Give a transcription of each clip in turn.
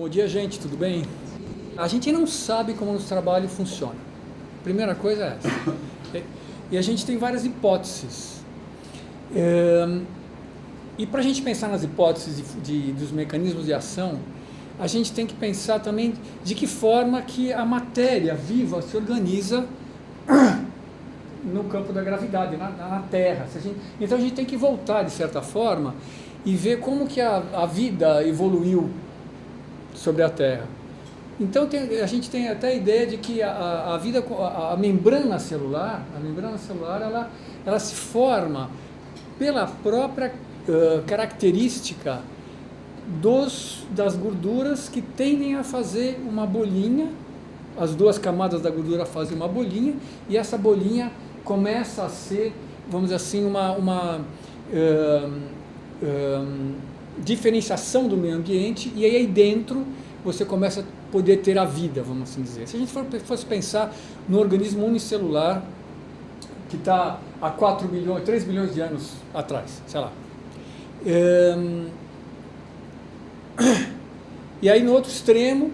Bom dia, gente, tudo bem? A gente não sabe como o nosso trabalho funciona. Primeira coisa é essa. E a gente tem várias hipóteses. E para a gente pensar nas hipóteses dos mecanismos de ação, a gente tem que pensar também de que forma que a matéria viva se organiza no campo da gravidade, na Terra. Então a gente tem que voltar, de certa forma, e ver como que a vida evoluiu sobre a Terra. Então a gente tem até a ideia de que a vida, a membrana celular, ela se forma pela própria característica das gorduras que tendem a fazer uma bolinha. As duas camadas da gordura fazem uma bolinha, e essa bolinha começa a ser, vamos dizer assim, uma diferenciação do meio ambiente, e aí dentro você começa a poder ter a vida, vamos assim dizer. Se a gente fosse pensar no organismo unicelular que está há 3 bilhões de anos atrás, sei lá. E aí no outro extremo,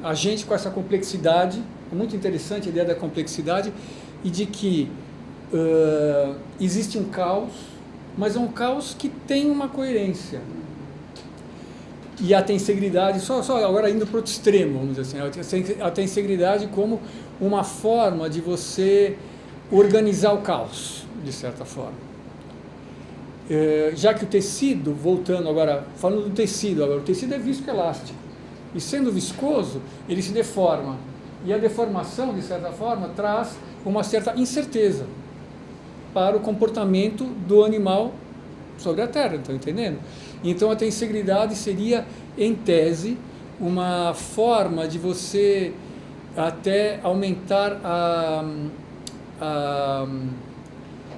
a gente com essa complexidade, é muito interessante a ideia da complexidade, e de que existe um caos, mas é um caos que tem uma coerência. E a tensegridade, só agora indo para o outro extremo, vamos dizer assim, a tensegridade como uma forma de você organizar o caos, de certa forma. Já que o tecido, voltando agora, falando do tecido agora, o tecido é viscoelástico, e sendo viscoso, ele se deforma, e a deformação, de certa forma, traz uma certa incerteza para o comportamento do animal sobre a Terra, estão entendendo? Então a tensegridade seria, em tese, uma forma de você até aumentar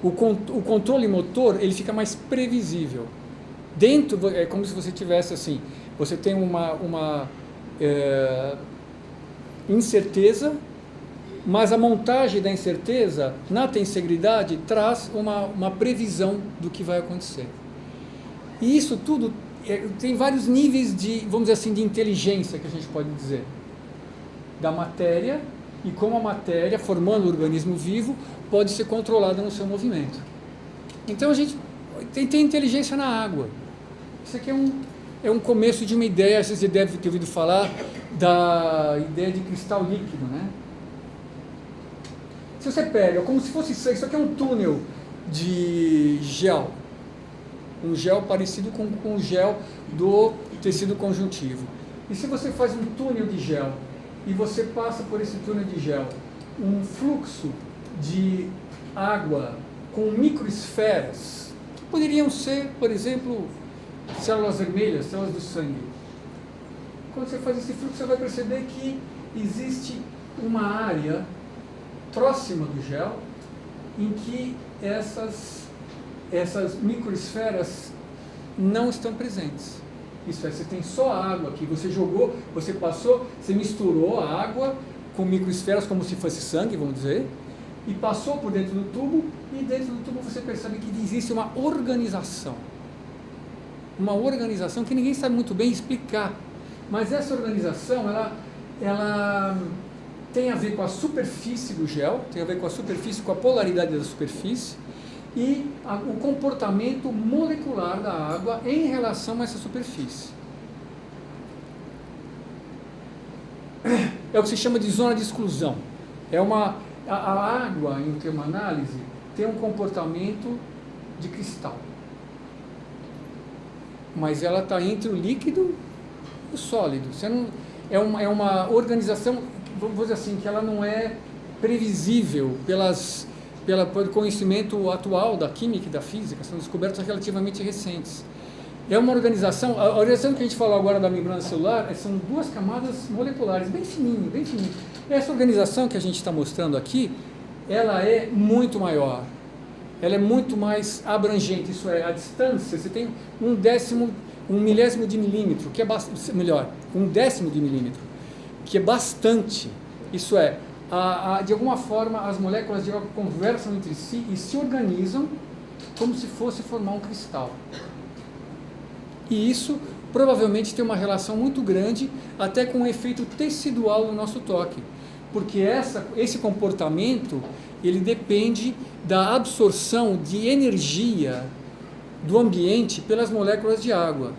o controle motor, ele fica mais previsível. Dentro, é como se você tivesse assim, você tem uma incerteza, mas a montagem da incerteza na tensegridade traz uma previsão do que vai acontecer. E isso tudo tem vários níveis de, vamos dizer assim, de inteligência, que a gente pode dizer, da matéria, e como a matéria, formando o organismo vivo, pode ser controlada no seu movimento. Então a gente tem inteligência na água. Isso aqui é um começo de uma ideia, vocês devem ter ouvido falar da ideia de cristal líquido, né? Se você pega, como se fosse isso aqui é um túnel de gel, um gel parecido com o gel do tecido conjuntivo. E se você faz um túnel de gel e você passa por esse túnel de gel um fluxo de água com microesferas, que poderiam ser, por exemplo, células vermelhas, células do sangue. Quando você faz esse fluxo, você vai perceber que existe uma área próxima do gel em que essas microesferas não estão presentes. Isso é, você tem só a água que você jogou, você passou, você misturou a água com microesferas como se fosse sangue, vamos dizer, e passou por dentro do tubo, e dentro do tubo você percebe que existe uma organização que ninguém sabe muito bem explicar, mas essa organização ela tem a ver com a superfície do gel, tem a ver com a superfície, com a polaridade da superfície, e o comportamento molecular da água em relação a essa superfície. É o que se chama de zona de exclusão. A água, em última análise, tem um comportamento de cristal. Mas ela está entre o líquido e o sólido. É uma organização, vamos dizer assim, que ela não é previsível pelo conhecimento atual da química e da física, são descobertas relativamente recentes. É uma organização, a organização que a gente falou agora da membrana celular, são duas camadas moleculares, bem fininho, bem fininho. Essa organização que a gente está mostrando aqui, ela é muito maior, ela é muito mais abrangente, isso é, a distância, você tem um milésimo de milímetro, que é melhor, um décimo de milímetro, que é bastante, isso é, de alguma forma as moléculas de água conversam entre si e se organizam como se fosse formar um cristal. E isso provavelmente tem uma relação muito grande até com o efeito tecidual do nosso toque, porque esse comportamento ele depende da absorção de energia do ambiente pelas moléculas de água,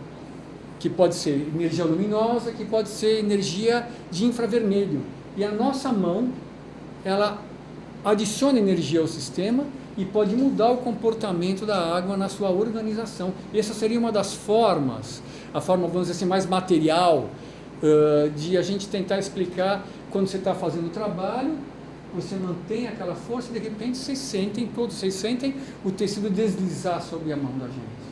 que pode ser energia luminosa, que pode ser energia de infravermelho. E a nossa mão, ela adiciona energia ao sistema e pode mudar o comportamento da água na sua organização. Essa seria uma das formas, a forma, vamos dizer assim, mais material, de a gente tentar explicar quando você está fazendo o trabalho, você mantém aquela força e de repente todos vocês sentem o tecido deslizar sobre a mão da gente.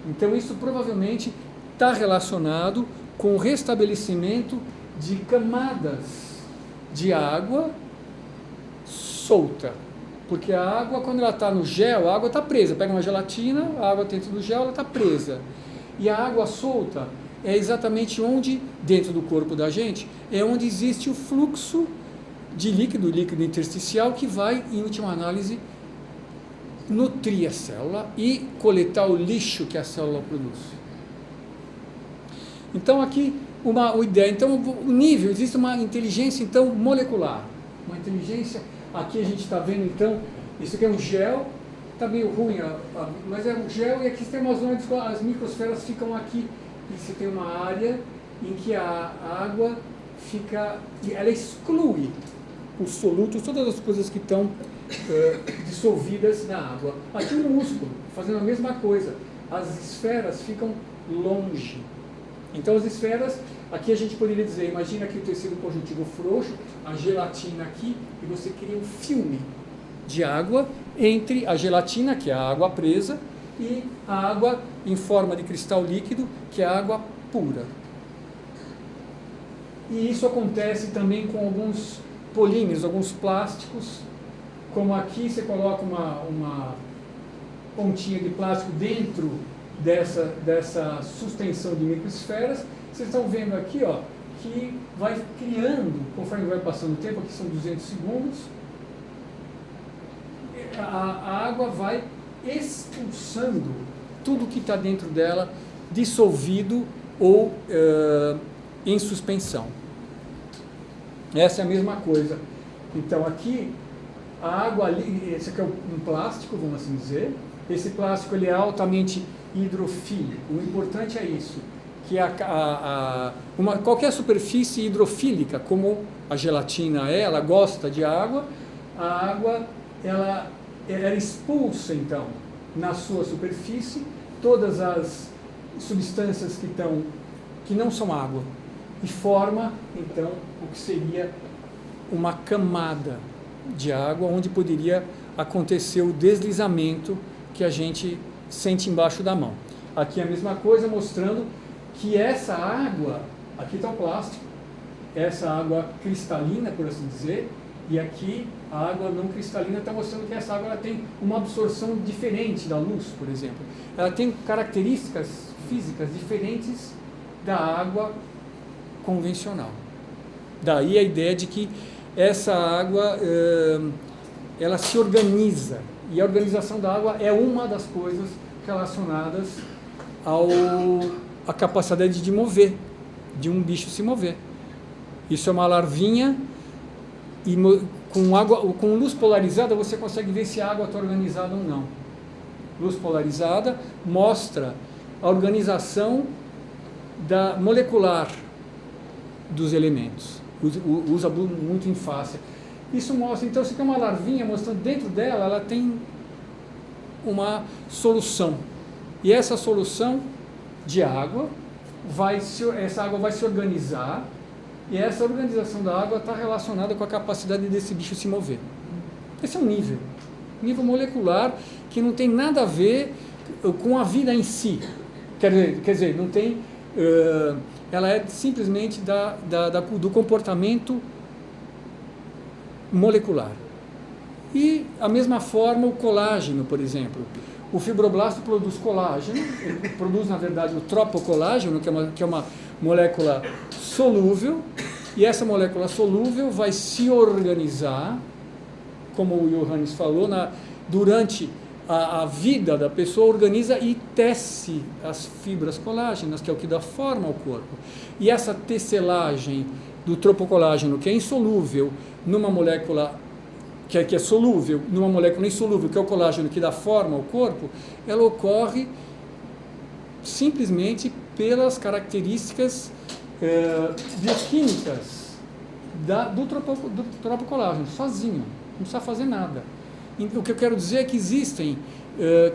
Então isso provavelmente está relacionado com o restabelecimento de camadas de água solta. Porque a água, quando ela está no gel, a água está presa. Pega uma gelatina, a água dentro do gel, ela está presa. E a água solta é exatamente onde, dentro do corpo da gente, é onde existe o fluxo de líquido intersticial que vai, em última análise, nutrir a célula e coletar o lixo que a célula produz. Então aqui uma ideia, então o nível, existe uma inteligência então molecular, uma inteligência, aqui a gente está vendo então, isso aqui é um gel, está meio ruim, mas é um gel e aqui tem uma zona, as microsferas ficam aqui, e você tem uma área em que a água fica, ela exclui os solutos, todas as coisas que estão dissolvidas na água. Aqui um músculo, fazendo a mesma coisa, as esferas ficam longe. Então as esferas, aqui a gente poderia dizer, imagina aqui o tecido conjuntivo frouxo, a gelatina aqui, e você cria um filme de água entre a gelatina, que é a água presa, e a água em forma de cristal líquido, que é a água pura. E isso acontece também com alguns polímeros, alguns plásticos, como aqui você coloca uma pontinha de plástico dentro dessa suspensão de microesferas, vocês estão vendo aqui, ó, que vai criando, conforme vai passando o tempo, aqui são 200 segundos, a água vai expulsando tudo que está dentro dela, dissolvido ou em suspensão. Essa é a mesma coisa. Então aqui, a água ali, esse aqui é um plástico, vamos assim dizer, esse plástico ele é altamente hidrofílico. O importante é isso, que qualquer superfície hidrofílica, como a gelatina ela gosta de água, a água ela expulsa então na sua superfície todas as substâncias que não são água e forma então o que seria uma camada de água onde poderia acontecer o deslizamento que a gente sente embaixo da mão. Aqui é a mesma coisa, mostrando que essa água, aqui está o plástico, essa água cristalina, por assim dizer, e aqui a água não cristalina está mostrando que essa água ela tem uma absorção diferente da luz, por exemplo. Ela tem características físicas diferentes da água convencional. Daí a ideia de que essa água ela se organiza, e a organização da água é uma das coisas relacionadas à capacidade de mover, de um bicho se mover. Isso é uma larvinha, e com luz polarizada você consegue ver se a água está organizada ou não. Luz polarizada mostra a organização molecular dos elementos. Usa muito em face. Isso mostra, então, você tem uma larvinha mostrando dentro dela, ela tem uma solução. E essa solução de água, essa água vai se organizar, e essa organização da água está relacionada com a capacidade desse bicho se mover. Esse é um nível molecular que não tem nada a ver com a vida em si. Quer dizer, não tem... ela é simplesmente do comportamento molecular. E, a mesma forma, o colágeno, por exemplo. O fibroblasto produz colágeno, ele produz, na verdade, o tropocolágeno, que é uma molécula solúvel, e essa molécula solúvel vai se organizar, como o Johannes falou, durante a vida da pessoa organiza e tece as fibras colágenas, que é o que dá forma ao corpo. E essa tecelagem do tropocolágeno, que é insolúvel numa molécula, que é solúvel numa molécula insolúvel, que é o colágeno que dá forma ao corpo, ela ocorre simplesmente pelas características bioquímicas do tropocolágeno, sozinho, não precisa fazer nada. O que eu quero dizer é que existem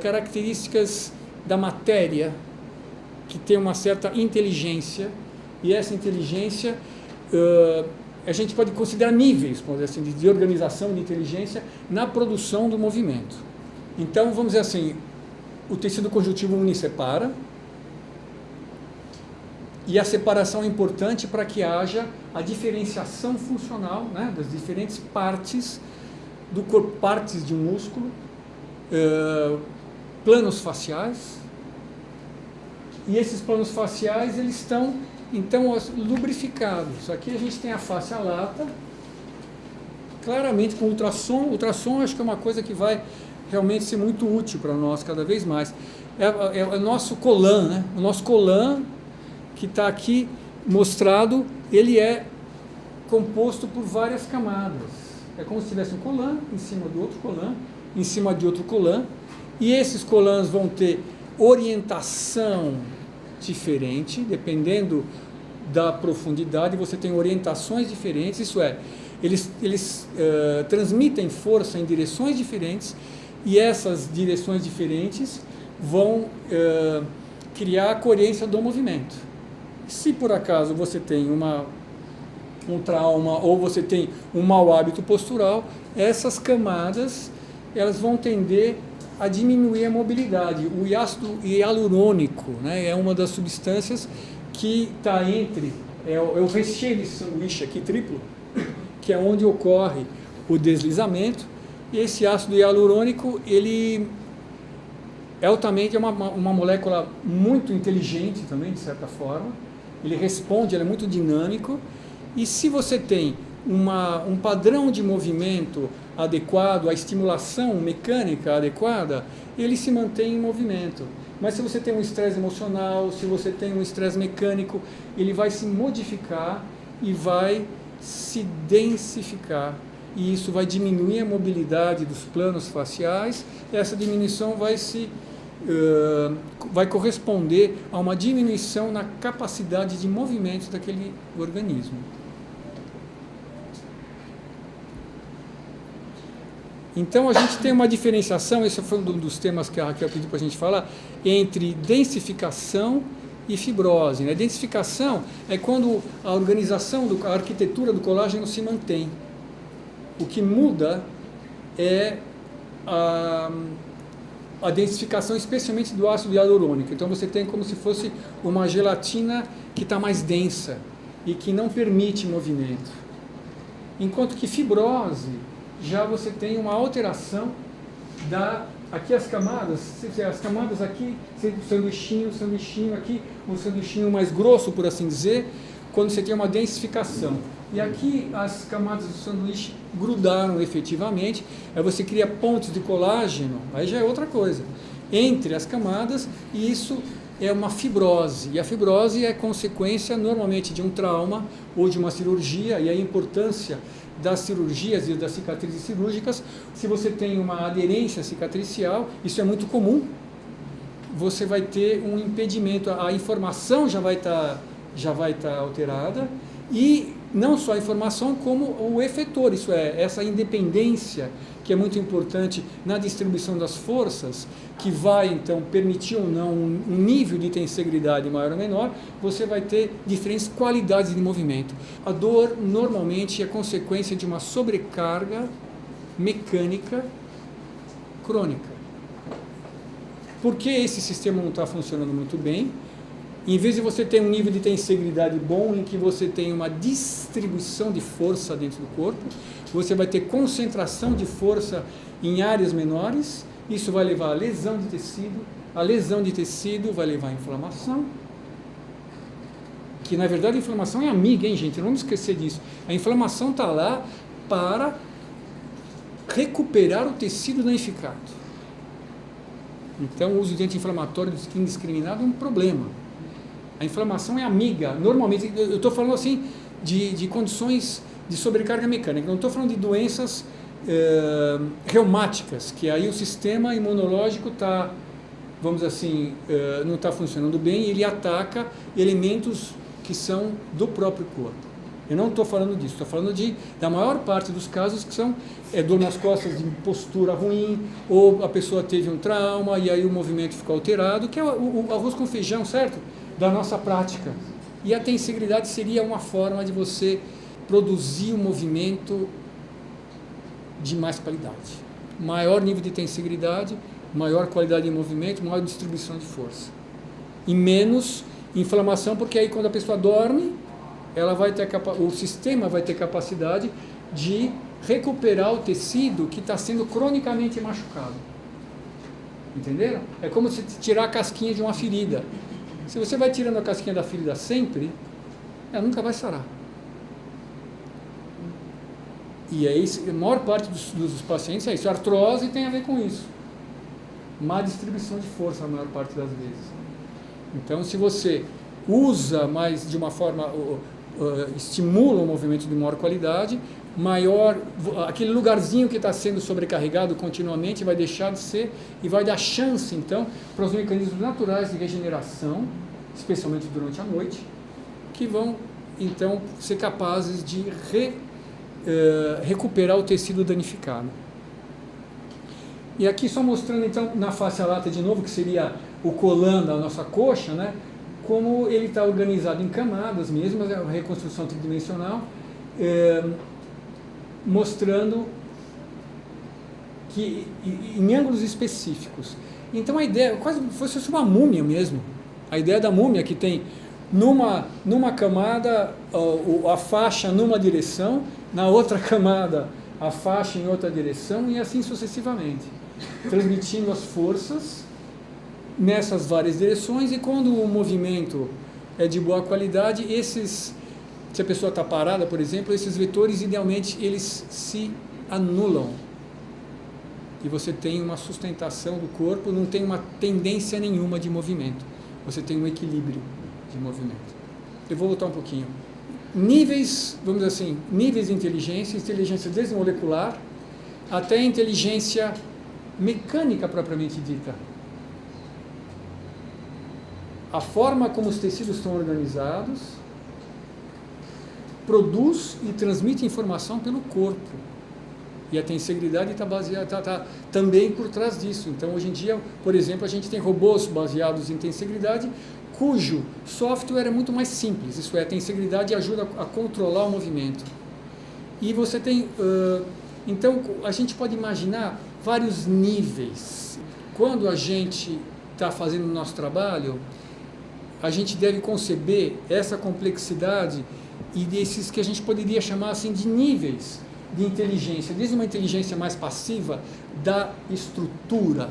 características da matéria que tem uma certa inteligência, e essa inteligência a gente pode considerar níveis, vamos dizer assim, de organização de inteligência na produção do movimento. Então, vamos dizer assim, o tecido conjuntivo une e separa, e a separação é importante para que haja a diferenciação funcional, né, das diferentes partes do corpo, partes de um músculo, planos faciais, e esses planos faciais eles estão então lubrificados. Aqui a gente tem a face à lata, claramente com ultrassom. Ultrassom acho que é uma coisa que vai realmente ser muito útil para nós cada vez mais. É o nosso colã, né? O nosso colã que está aqui mostrado, ele é composto por várias camadas. É como se tivesse um colã em cima do outro colã, em cima de outro colã, e esses colãs vão ter orientação diferente, dependendo da profundidade, você tem orientações diferentes, isso é, eles transmitem força em direções diferentes, e essas direções diferentes vão criar a coerência do movimento. Se por acaso você tem um trauma ou você tem um mau hábito postural, essas camadas elas vão tender a diminuir a mobilidade. O ácido hialurônico, né, é uma das substâncias que está entre, é o recheio de sanduíche aqui triplo, que é onde ocorre o deslizamento. E esse ácido hialurônico, ele altamente é uma molécula muito inteligente também, de certa forma. Ele responde, ele é muito dinâmico. E se você tem um padrão de movimento adequado, a estimulação mecânica adequada, ele se mantém em movimento. Mas se você tem um estresse emocional, se você tem um estresse mecânico, ele vai se modificar e vai se densificar. E isso vai diminuir a mobilidade dos planos faciais. Essa diminuição vai corresponder a uma diminuição na capacidade de movimento daquele organismo. Então, a gente tem uma diferenciação, esse foi um dos temas que a Raquel pediu para a gente falar, entre densificação e fibrose. Né? Densificação é quando a organização, a arquitetura do colágeno se mantém. O que muda é a densificação, especialmente do ácido hialurônico. Então, você tem como se fosse uma gelatina que está mais densa e que não permite movimento. Enquanto que fibrose, já você tem uma alteração aqui as camadas aqui, o sanduichinho aqui, o sanduichinho mais grosso, por assim dizer, quando você tem uma densificação. E aqui as camadas do sanduíche grudaram efetivamente, aí você cria pontes de colágeno, aí já é outra coisa, entre as camadas, e isso é uma fibrose. E a fibrose é consequência normalmente de um trauma ou de uma cirurgia, e a importância das cirurgias e das cicatrizes cirúrgicas. Se você tem uma aderência cicatricial, isso é muito comum, você vai ter um impedimento, a informação já vai estar alterada, e não só a informação, como o efetor, isso é, essa independência que é muito importante na distribuição das forças, que vai então permitir ou não um nível de integridade maior ou menor, você vai ter diferentes qualidades de movimento. A dor normalmente é consequência de uma sobrecarga mecânica crônica. Por que esse sistema não está funcionando muito bem? Em vez de você ter um nível de tensegridade bom, em que você tem uma distribuição de força dentro do corpo, você vai ter concentração de força em áreas menores, isso vai levar a lesão de tecido vai levar a inflamação, que na verdade a inflamação é amiga, hein, gente? Não vamos esquecer disso. A inflamação está lá para recuperar o tecido danificado. Então, o uso de anti-inflamatório indiscriminado é um problema. A inflamação é amiga. Normalmente, eu estou falando assim de condições de sobrecarga mecânica, não estou falando de doenças reumáticas, que aí o sistema imunológico está, vamos dizer assim, não está funcionando bem e ele ataca elementos que são do próprio corpo. Eu não estou falando disso, estou falando da maior parte dos casos que são dor nas costas de postura ruim, ou a pessoa teve um trauma e aí o movimento ficou alterado, que é o arroz com feijão, certo? Da nossa prática. E a tensegridade seria uma forma de você produzir um movimento de mais qualidade. Maior nível de tensegridade, maior qualidade de movimento, maior distribuição de força. E menos inflamação, porque aí quando a pessoa dorme, ela vai ter o sistema vai ter capacidade de recuperar o tecido que está sendo cronicamente machucado. Entenderam? É como se tirar a casquinha de uma ferida. Se você vai tirando a casquinha da ferida sempre, ela nunca vai sarar. E aí, a maior parte dos pacientes é isso. A artrose tem a ver com isso. Má distribuição de força a maior parte das vezes. Então, se você usa mais de uma forma, estimula o movimento de maior qualidade, aquele lugarzinho que está sendo sobrecarregado continuamente vai deixar de ser e vai dar chance, então, para os mecanismos naturais de regeneração, especialmente durante a noite, que vão, então, ser capazes de recuperar o tecido danificado. E aqui só mostrando, então, na face lata de novo, que seria o colã da nossa coxa, né? Como ele está organizado em camadas mesmo, é uma reconstrução tridimensional, mostrando que em ângulos específicos. Então a ideia, quase fosse uma múmia mesmo. A ideia da múmia que tem numa camada a faixa numa direção, na outra camada a faixa em outra direção e assim sucessivamente, transmitindo as forças nessas várias direções, e quando o movimento é de boa qualidade, se a pessoa está parada, por exemplo, esses vetores, idealmente, eles se anulam. E você tem uma sustentação do corpo, não tem uma tendência nenhuma de movimento. Você tem um equilíbrio de movimento. Eu vou voltar um pouquinho. Níveis, vamos dizer assim, níveis de inteligência desde molecular até inteligência mecânica propriamente dita. A forma como os tecidos estão organizados produz e transmite informação pelo corpo. E a tensegridade está baseada, tá também por trás disso. Então, hoje em dia, por exemplo, a gente tem robôs baseados em tensegridade, cujo software é muito mais simples. Isso é, a tensegridade ajuda a controlar o movimento. E você tem... então, a gente pode imaginar vários níveis. Quando a gente está fazendo o nosso trabalho, a gente deve conceber essa complexidade e desses que a gente poderia chamar assim de níveis de inteligência, desde uma inteligência mais passiva da estrutura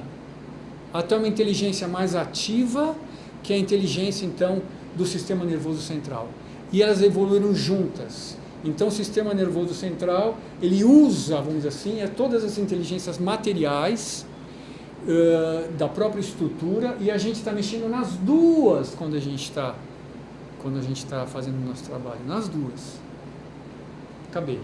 até uma inteligência mais ativa, que é a inteligência então do sistema nervoso central. E elas evoluíram juntas. Então o sistema nervoso central, ele usa, vamos dizer assim, todas as inteligências materiais da própria estrutura, e a gente está mexendo nas duas quando a gente está fazendo o nosso trabalho, nas duas. Acabei.